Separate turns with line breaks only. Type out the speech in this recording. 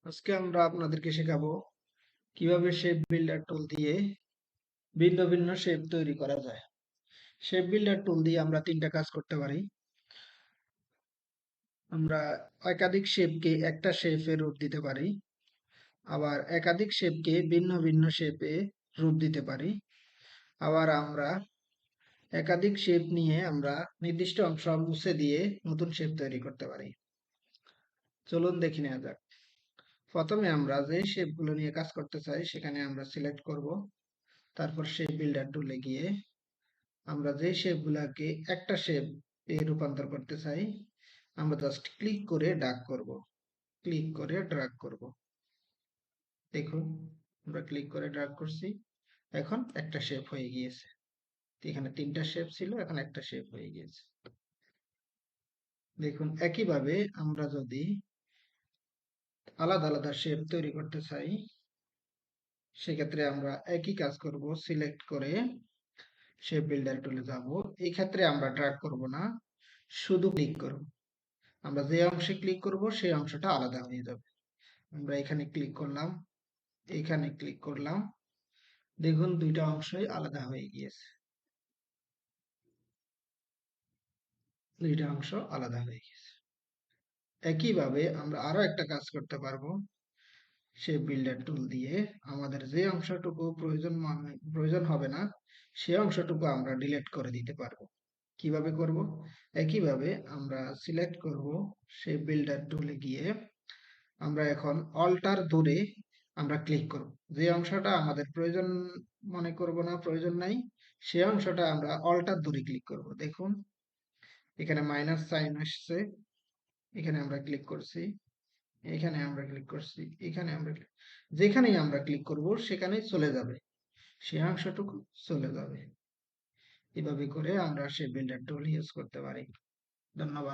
আজকে আমরা আপনাদেরকে শেখাবো কিভাবে শেপ বিল্ডার টুল দিয়ে ভিন্ন ভিন্ন শেপ তৈরি করা যায়। শেপ বিল্ডার টুল দিয়ে আমরা তিনটা কাজ করতে পারি। আমরা একাধিক শেপকে একটা শেপে রূপ দিতে পারি, আবার একাধিক শেপকে ভিন্ন ভিন্ন শেপে রূপ দিতে পারি, আবার আমরা একাধিক শেপ নিয়ে আমরা নির্দিষ্ট অংশ মুছে দিয়ে নতুন শেপ তৈরি করতে পারি। চলুন দেখে নেওয়া যাক। প্রথমে আমরা যে শেপগুলো নিয়ে কাজ করতে চাই সেখানে আমরা সিলেক্ট করব। তারপর শেপ বিল্ডার টুলে গিয়ে আমরা যে শেপ গুলাকে একটা শেপ এ রূপান্তর করতে চাই, আমরা জাস্ট ক্লিক করে ড্র্যাগ করব, ক্লিক করে ড্র্যাগ করব। দেখুন, আমরা ক্লিক করে ড্র্যাগ করছি, এখন একটা শেপ হয়ে গিয়েছে। এখানে তিনটা শেপ ছিল, এখন একটা শেপ হয়ে গিয়েছে। দেখুন, একইভাবে আমরা যদি আলাদা আলাদা শেপ তৈরি করতে চাই, সেক্ষেত্রে আমরা একই কাজ করব, সিলেক্ট করে শেপ বিল্ডার টুলে যাব। এই ক্ষেত্রে আমরা ড্র্যাগ করব না, শুধু ক্লিক করব। আমরা যে অংশে ক্লিক করব সেই অংশটা আলাদা হয়ে যাবে। আমরা এখানে ক্লিক করলাম, এখানে ক্লিক করলাম, দেখুন দুইটা অংশই আলাদা হয়ে গিয়েছে। দুইটা অংশ আলাদা হয়ে গেছে। একইভাবে আমরা আরো একটা কাজ করতে পারবো। সেই বিল্ডার টুল দিয়ে আমাদের যে অংশটুকু প্রয়োজন হবে না, সেই অংশটুকু আমরা ডিলিট করে দিতে পারবো। কিভাবে করব? একইভাবে আমরা সিলেক্ট করব, সেই বিল্ডার টুলে গিয়ে আমরা এখন অল্টার দূরে আমরা ক্লিক করব। যে অংশটা আমাদের প্রয়োজন মনে করব না, প্রয়োজন নাই, সেই অংশটা আমরা অল্টার দূরে ক্লিক করব। দেখুন, এখানে মাইনাস সাইন আসছে, এখানে আমরা ক্লিক করছি, এখানে আমরা ক্লিক করছি, এখানে আমরা যেখানেই আমরা ক্লিক করব সেখানেই চলে যাবে, সেই অংশটুকু চলে যাবে। এভাবে করে আমরা সেই বিল্ডার টুল ইউজ করতে পারি। ধন্যবাদ।